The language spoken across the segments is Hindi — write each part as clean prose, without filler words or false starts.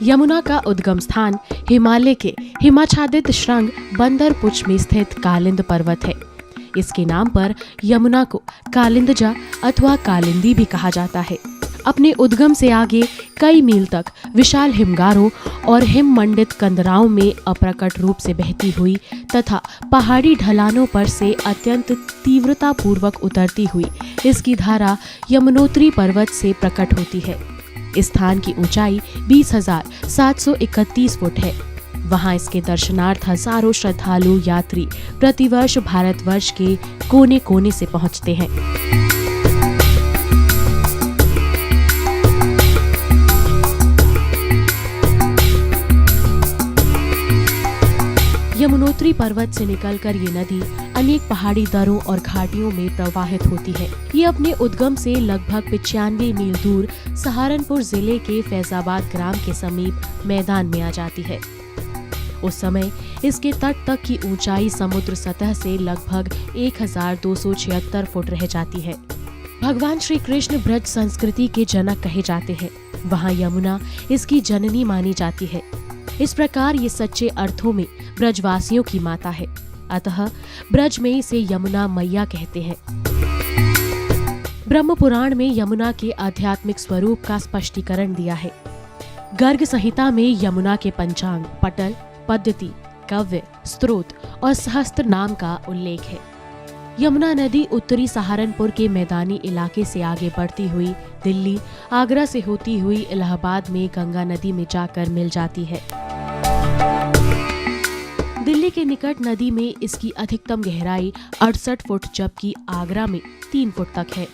यमुना का उद्गम स्थान हिमालय के हिमाच्छादित शृंग बंदरपुच में स्थित कालिंद पर्वत है। इसके नाम पर यमुना को कालिंदजा अथवा कालिंदी भी कहा जाता है। अपने उद्गम से आगे कई मील तक विशाल हिमगारों और हिम मंडित कंदराओं में अप्रकट रूप से बहती हुई तथा पहाड़ी ढलानों पर से अत्यंत तीव्रता पूर्वक उतरती हुई इसकी धारा यमुनोत्री पर्वत से प्रकट होती है। इस स्थान की ऊंचाई 20,731 फुट है। वहां इसके दर्शनार्थ हजारों श्रद्धालु यात्री प्रतिवर्ष भारतवर्ष के कोने कोने से पहुंचते हैं। यमुनोत्री पर्वत से निकलकर ये नदी अनेक पहाड़ी दर्रों और घाटियों में प्रवाहित होती है। ये अपने उद्गम से लगभग 95 मील दूर सहारनपुर जिले के फैजाबाद ग्राम के समीप मैदान में आ जाती है। उस समय इसके तट तक की ऊंचाई समुद्र सतह से लगभग 1276 फुट रह जाती है। भगवान श्री कृष्ण ब्रज संस्कृति के जनक कहे जाते हैं। वहाँ यमुना इसकी जननी मानी जाती है। इस प्रकार ये सच्चे अर्थों में ब्रजवासियों की माता है। अतः ब्रज में इसे यमुना मैया कहते हैं। ब्रह्म पुराण में यमुना के आध्यात्मिक स्वरूप का स्पष्टीकरण दिया है। गर्ग संहिता में यमुना के पंचांग, पटल, पद्धति, काव्य, स्तोत्र और सहस्त्र नाम का उल्लेख है। यमुना नदी उत्तरी सहारनपुर के मैदानी इलाके से आगे बढ़ती हुई दिल्ली, आगरा से होती हुई इलाहाबाद में गंगा नदी में जाकर मिल जाती है। दिल्ली के निकट नदी में इसकी अधिकतम गहराई 68 फुट जबकि आगरा में 3 फुट तक है।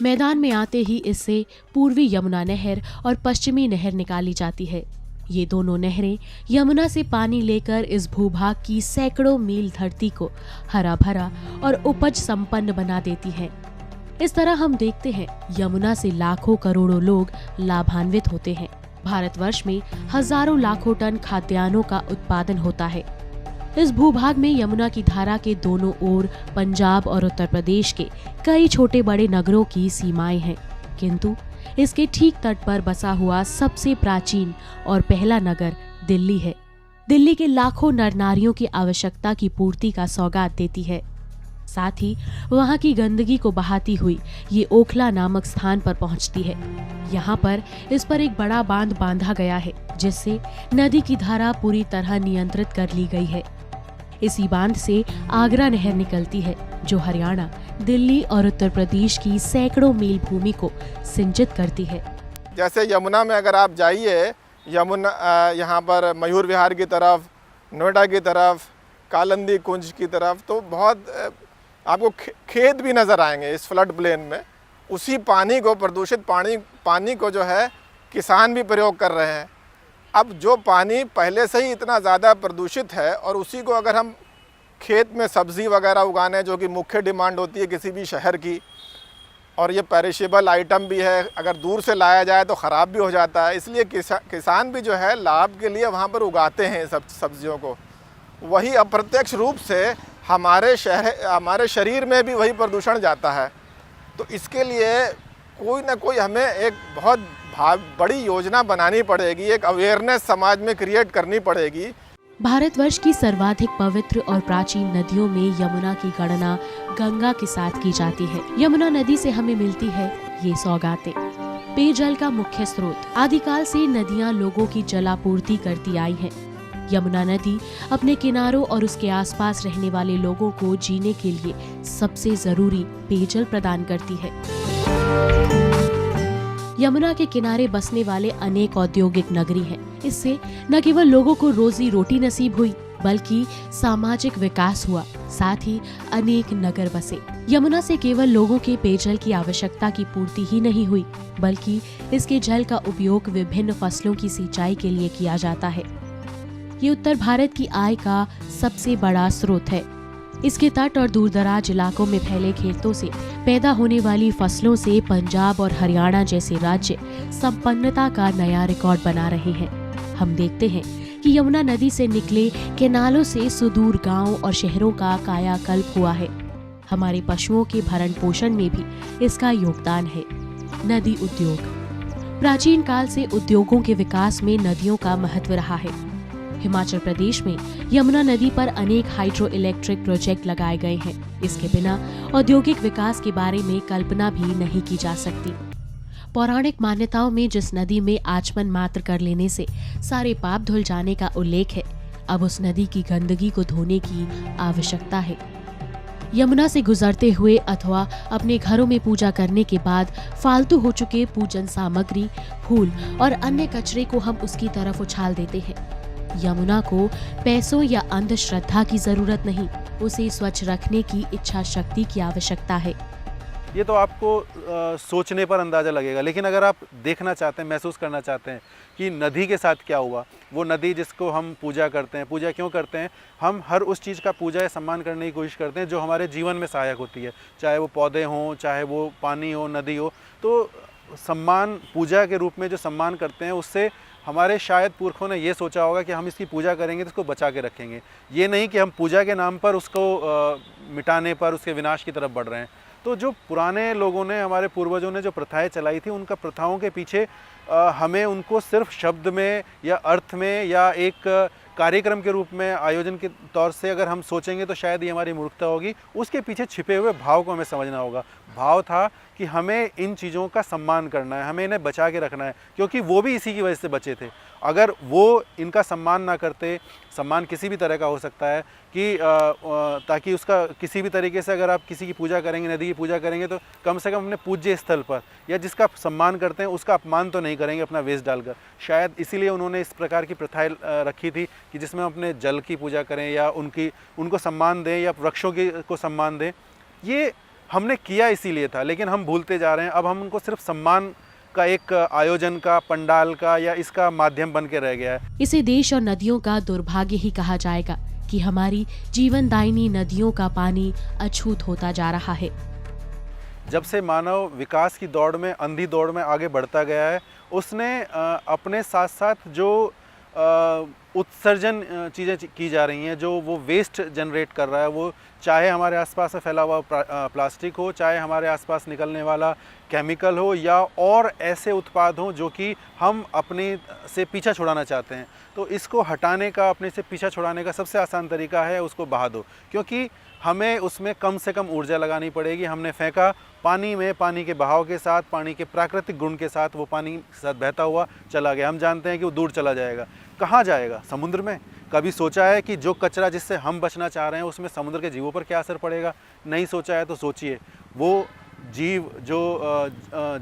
मैदान में आते ही इससे पूर्वी यमुना नहर और पश्चिमी नहर निकाली जाती है। ये दोनों नहरें यमुना से पानी लेकर इस भूभाग की सैकड़ों मील धरती को हरा भरा और उपज संपन्न बना देती हैं। इस तरह हम देखते हैं यमुना से लाखों करोड़ों लोग लाभान्वित होते हैं। भारतवर्ष में हजारों लाखों टन खाद्यान्नों का उत्पादन होता है। इस भूभाग में यमुना की धारा के दोनों ओर पंजाब और उत्तर प्रदेश के कई छोटे बड़े नगरों की सीमाएं हैं, किंतु इसके ठीक तट पर बसा हुआ सबसे प्राचीन और पहला नगर दिल्ली है। दिल्ली के लाखों नर नारियों की आवश्यकता की पूर्ति का सौगात देती है। साथ ही वहाँ की गंदगी को बहाती हुई ये ओखला नामक स्थान पर पहुँचती है। यहाँ पर इस पर एक बड़ा बांध बांधा गया है, जिससे नदी की धारा पूरी तरह नियंत्रित कर ली गई है। इसी बांध से आगरा नहर निकलती है, जो हरियाणा, दिल्ली और उत्तर प्रदेश की सैकड़ों मील भूमि को सिंचित करती है। जैसे यमुना में अगर आप जाइए, यमुना यहाँ पर मयूर विहार की तरफ, नोएडा की तरफ, कालिंदी कुंज की तरफ, तो बहुत आपको खेत भी नज़र आएंगे इस फ्लड प्लेन में। उसी पानी को, प्रदूषित पानी को जो है किसान भी प्रयोग कर रहे हैं। अब जो पानी पहले से ही इतना ज़्यादा प्रदूषित है और उसी को अगर हम खेत में सब्ज़ी वगैरह उगाने, जो कि मुख्य डिमांड होती है किसी भी शहर की, और ये पेरिशेबल आइटम भी है, अगर दूर से लाया जाए तो ख़राब भी हो जाता है। इसलिए किसान भी जो है लाभ के लिए वहाँ पर उगाते हैं सब सब्जियों को। वही अप्रत्यक्ष रूप से हमारे शरीर में भी वही प्रदूषण जाता है। तो इसके लिए कोई ना कोई हमें एक बहुत बड़ी योजना बनानी पड़ेगी, एक अवेयरनेस समाज में क्रिएट करनी पड़ेगी। भारतवर्ष की सर्वाधिक पवित्र और प्राचीन नदियों में यमुना की गणना गंगा के साथ की जाती है। यमुना नदी से हमें मिलती है ये सौगातें। पेयजल का मुख्य स्रोत। आदिकाल से नदियां लोगों की जलापूर्ति करती आई हैं। यमुना नदी अपने किनारों और उसके आसपास रहने वाले लोगों को जीने के लिए सबसे जरूरी पेयजल प्रदान करती है। यमुना के किनारे बसने वाले अनेक औद्योगिक नगरी हैं। इससे न केवल लोगों को रोजी रोटी नसीब हुई, बल्कि सामाजिक विकास हुआ। साथ ही अनेक नगर बसे। यमुना से केवल लोगों के पेयजल की आवश्यकता की पूर्ति ही नहीं हुई, बल्कि इसके जल का उपयोग विभिन्न फसलों की सिंचाई के लिए किया जाता है। ये उत्तर भारत की आय का सबसे बड़ा स्रोत है। इसके तट और दूरदराज इलाकों में फैले खेतों से पैदा होने वाली फसलों से पंजाब और हरियाणा जैसे राज्य संपन्नता का नया रिकॉर्ड बना रहे हैं। हम देखते हैं कि यमुना नदी से निकले केनालों से सुदूर गांवों और शहरों का कायाकल्प हुआ है। हमारे पशुओं के भरण पोषण में भी इसका योगदान है। नदी उद्योग। प्राचीन काल से उद्योगों के विकास में नदियों का महत्व रहा है। हिमाचल प्रदेश में यमुना नदी पर अनेक हाइड्रो इलेक्ट्रिक प्रोजेक्ट लगाए गए हैं। इसके बिना औद्योगिक विकास के बारे में कल्पना भी नहीं की जा सकती। पौराणिक मान्यताओं में जिस नदी में आचमन मात्र कर लेने से सारे पाप धुल जाने का उल्लेख है, अब उस नदी की गंदगी को धोने की आवश्यकता है। यमुना से गुजरते हुए अथवा अपने घरों में पूजा करने के बाद फालतू हो चुके पूजन सामग्री, फूल और अन्य कचरे को हम उसकी तरफ उछाल देते हैं। यमुना को पैसों या अंधश्रद्धा की जरूरत नहीं, उसे स्वच्छ रखने की इच्छा शक्ति की आवश्यकता है। ये तो आपको सोचने पर अंदाज़ा लगेगा, लेकिन अगर आप देखना चाहते हैं, महसूस करना चाहते हैं कि नदी के साथ क्या हुआ, वो नदी जिसको हम पूजा करते हैं, पूजा क्यों करते हैं, हम हर उस चीज़ का पूजा या सम्मान करने की कोशिश करते हैं जो हमारे जीवन में सहायक होती है, चाहे वो पौधे हों, चाहे वो पानी हो, नदी हो। तो सम्मान, पूजा के रूप में जो सम्मान करते हैं, उससे हमारे शायद पुरखों ने ये सोचा होगा कि हम इसकी पूजा करेंगे तो इसको बचा के रखेंगे। ये नहीं कि हम पूजा के नाम पर उसको मिटाने पर, उसके विनाश की तरफ बढ़ रहे हैं। तो जो पुराने लोगों ने, हमारे पूर्वजों ने जो प्रथाएं चलाई थी, उनका प्रथाओं के पीछे हमें उनको सिर्फ शब्द में या अर्थ में या एक कार्यक्रम के रूप में, आयोजन के तौर से अगर हम सोचेंगे तो शायद ये हमारी मूर्खता होगी। उसके पीछे छिपे हुए भाव को हमें समझना होगा। भाव था कि हमें इन चीज़ों का सम्मान करना है, हमें इन्हें बचा के रखना है, क्योंकि वो भी इसी की वजह से बचे थे। अगर वो इनका सम्मान ना करते, सम्मान किसी भी तरह का हो सकता है कि ताकि उसका किसी भी तरीके से, अगर आप किसी की पूजा करेंगे, नदी की पूजा करेंगे, तो कम से कम अपने पूज्य स्थल पर या जिसका सम्मान करते हैं उसका अपमान तो नहीं करेंगे अपना वेस्ट डालकर। शायद इसीलिए उन्होंने इस प्रकार की प्रथाएं रखी थी कि जिसमें हम अपने जल की पूजा करें या उनको सम्मान दें या वृक्षों को सम्मान दें। ये हमने किया इसीलिए था, लेकिन हम भूलते जा रहे हैं। अब हम उनको सिर्फ सम्मान का एक आयोजन का, पंडाल का या इसका माध्यम बन के रह गया है। इसे देश और नदियों का दुर्भाग्य ही कहा जाएगा कि हमारी जीवनदायिनी नदियों का पानी अछूत होता जा रहा है। जब से मानव विकास की दौड़ में, अंधी दौड़ में आगे बढ़ता गया है, उसने अपने साथ साथ जो उत्सर्जन चीज़ें की जा रही हैं, जो वो वेस्ट जनरेट कर रहा है, वो चाहे हमारे आसपास में फैला हुआ प्लास्टिक हो, चाहे हमारे आसपास निकलने वाला केमिकल हो, या और ऐसे उत्पाद हों जो कि हम अपने से पीछा छुड़ाना चाहते हैं। तो इसको हटाने का, अपने से पीछा छुड़ाने का सबसे आसान तरीका है उसको बहा दो, क्योंकि हमें उसमें कम से कम ऊर्जा लगानी पड़ेगी। हमने फेंका पानी में, पानी के बहाव के साथ, पानी के प्राकृतिक गुण के साथ वो पानी के साथ बहता हुआ चला गया। हम जानते हैं कि वो दूर चला जाएगा। कहाँ जाएगा? समुद्र में। कभी सोचा है कि जो कचरा जिससे हम बचना चाह रहे हैं उसमें समुद्र के जीवों पर क्या असर पड़ेगा? नहीं सोचा है तो सोचिए। वो जीव जो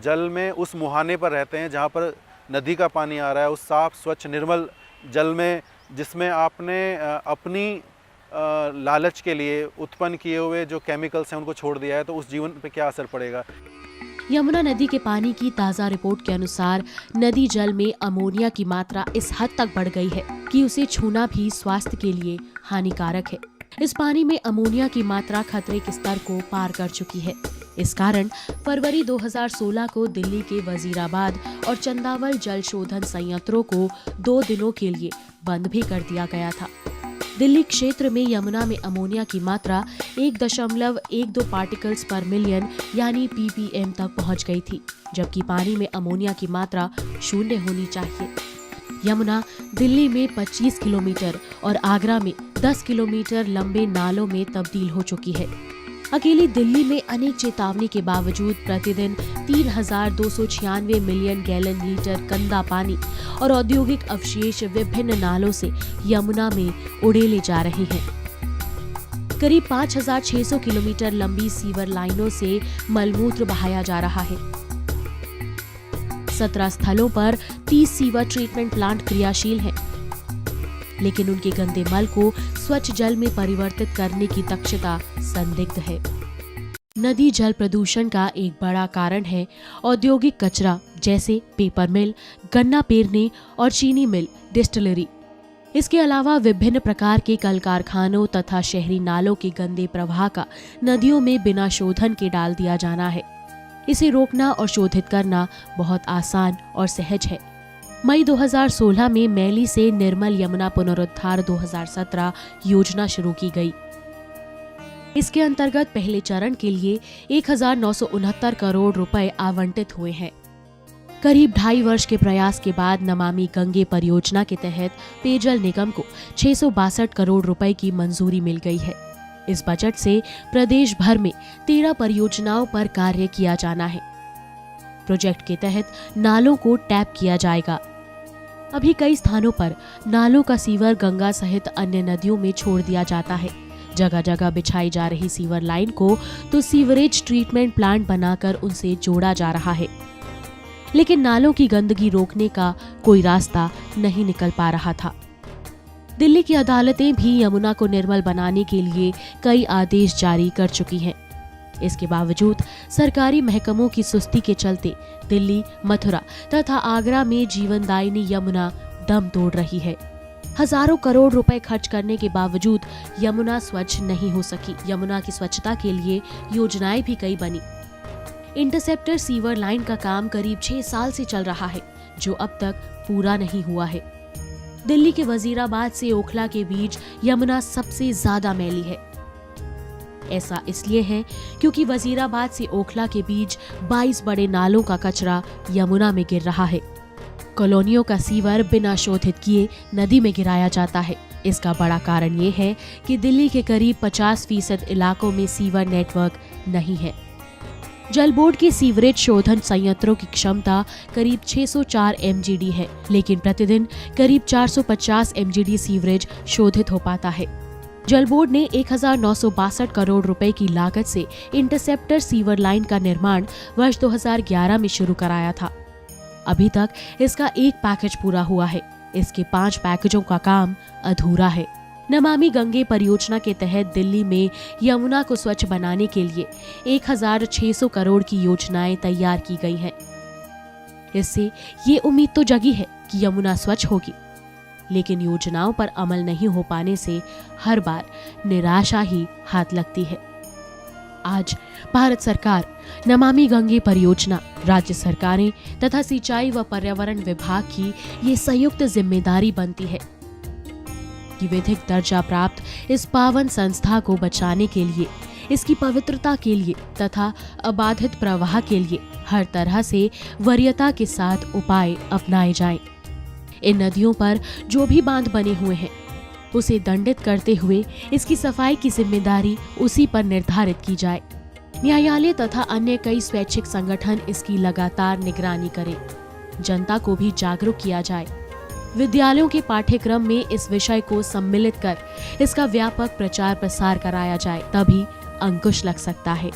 जल में उस मुहाने पर रहते हैं जहाँ पर नदी का पानी आ रहा है, उस साफ स्वच्छ निर्मल जल में, जिसमें आपने अपनी लालच के लिए उत्पन्न किए हुए जो केमिकल्स हैं उनको छोड़ दिया है, तो उस जीवन पे क्या असर पड़ेगा? यमुना नदी के पानी की ताज़ा रिपोर्ट के अनुसार नदी जल में अमोनिया की मात्रा इस हद तक बढ़ गई है कि उसे छूना भी स्वास्थ्य के लिए हानिकारक है। इस पानी में अमोनिया की मात्रा खतरे के स्तर को पार कर चुकी है। इस कारण फरवरी 2016 को दिल्ली के वजीराबाद और चंदावल जल शोधन संयंत्रों को 2 दिनों के लिए बंद भी कर दिया गया था। दिल्ली क्षेत्र में यमुना में अमोनिया की मात्रा 1.12 पार्टिकल्स पर मिलियन यानी ppm तक पहुंच गई थी, जबकि पानी में अमोनिया की मात्रा 0 होनी चाहिए। यमुना दिल्ली में 25 किलोमीटर और आगरा में 10 किलोमीटर लंबे नालों में तब्दील हो चुकी है। अकेली दिल्ली में अनेक चेतावनी के बावजूद प्रतिदिन 3,296 मिलियन गैलन लीटर गंदा पानी और औद्योगिक अवशेष विभिन्न नालों से यमुना में उड़ेले जा रहे हैं। करीब 5,600 किलोमीटर लंबी सीवर लाइनों से मलमूत्र बहाया जा रहा है। 17 स्थलों पर 30 सीवर ट्रीटमेंट प्लांट क्रियाशील हैं, लेकिन उनके गंदे मल को स्वच्छ जल में परिवर्तित करने की दक्षता संदिग्ध है। नदी जल प्रदूषण का एक बड़ा कारण है औद्योगिक कचरा, जैसे पेपर मिल, गन्ना पेरने और चीनी मिल, डिस्टिलरी। इसके अलावा विभिन्न प्रकार के कल कारखानों तथा शहरी नालों के गंदे प्रवाह का नदियों में बिना शोधन के डाल दिया जाना है। इसे रोकना और शोधित करना बहुत आसान और सहज है। मई 2016 में मैली से निर्मल यमुना पुनरुद्धार 2017 योजना शुरू की गई। इसके अंतर्गत पहले चरण के लिए 1,969 करोड़ रुपए आवंटित हुए हैं। करीब 2.5 वर्ष के प्रयास के बाद नमामि गंगे परियोजना के तहत पेयजल निगम को 662 करोड़ रुपए की मंजूरी मिल गई है। इस बजट से प्रदेश भर में 13 परियोजनाओं पर कार्य किया जाना है। प्रोजेक्ट के तहत नालों को टैप किया जाएगा। अभी कई स्थानों पर नालों का सीवर गंगा सहित अन्य नदियों में छोड़ दिया जाता है। जगह जगह बिछाई जा रही सीवर लाइन को तो सीवरेज ट्रीटमेंट प्लांट बनाकर उनसे जोड़ा जा रहा है, लेकिन नालों की गंदगी रोकने का कोई रास्ता नहीं निकल पा रहा था। दिल्ली की अदालतें भी यमुना को निर्मल बनाने के लिए कई आदेश जारी कर चुकी हैं। इसके बावजूद सरकारी महकमों की सुस्ती के चलते दिल्ली, मथुरा तथा आगरा में जीवनदायिनी यमुना दम तोड़ रही है। हजारों करोड़ रुपए खर्च करने के बावजूद यमुना स्वच्छ नहीं हो सकी। यमुना की स्वच्छता के लिए योजनाएं भी कई बनी। इंटरसेप्टर सीवर लाइन का काम करीब 6 साल से चल रहा है, जो अब तक पूरा नहीं हुआ है। दिल्ली के वजीराबाद से ओखला के बीच यमुना सबसे ज्यादा मैली है। ऐसा इसलिए है क्योंकि वजीराबाद से ओखला के बीच 22 बड़े नालों का कचरा यमुना में गिर रहा है। कॉलोनियों का सीवर बिना शोधित किए नदी में गिराया जाता है। इसका बड़ा कारण ये है कि दिल्ली के करीब 50% इलाकों में सीवर नेटवर्क नहीं है। जल बोर्ड के सीवरेज शोधन संयंत्रों की क्षमता करीब 604 MGD है, लेकिन प्रतिदिन करीब 450 MGD सीवरेज शोधित हो पाता है। जल बोर्ड ने 1962 करोड़ रुपए की लागत से इंटरसेप्टर सीवर लाइन का निर्माण वर्ष 2011 में शुरू कराया था। अभी तक इसका 1 पैकेज पूरा हुआ है। इसके 5 पैकेजों का काम अधूरा है। नमामि गंगे परियोजना के तहत दिल्ली में यमुना को स्वच्छ बनाने के लिए 1600 करोड़ की योजनाएं तैयार की गई हैं। इससे ये उम्मीद तो जगी है कि यमुना स्वच्छ होगी, लेकिन योजनाओं पर अमल नहीं हो पाने से हर बार निराशा ही हाथ लगती है। आज भारत सरकार, नमामि गंगे परियोजना, राज्य सरकारें तथा सिंचाई व पर्यावरण विभाग की ये संयुक्त जिम्मेदारी बनती है कि विधिक दर्जा प्राप्त इस पावन संस्था को बचाने के लिए, इसकी पवित्रता के लिए तथा अबाधित प्रवाह के लिए हर तरह से वरीयता के साथ उपाय अपनाए जाएं। इन नदियों पर जो भी बांध बने हुए हैं उसे दंडित करते हुए इसकी सफाई की जिम्मेदारी उसी पर निर्धारित की जाए। न्यायालय तथा अन्य कई स्वैच्छिक संगठन इसकी लगातार निगरानी करें। जनता को भी जागरूक किया जाए। विद्यालयों के पाठ्यक्रम में इस विषय को सम्मिलित कर इसका व्यापक प्रचार प्रसार कराया जाए, तभी अंकुश लग सकता है।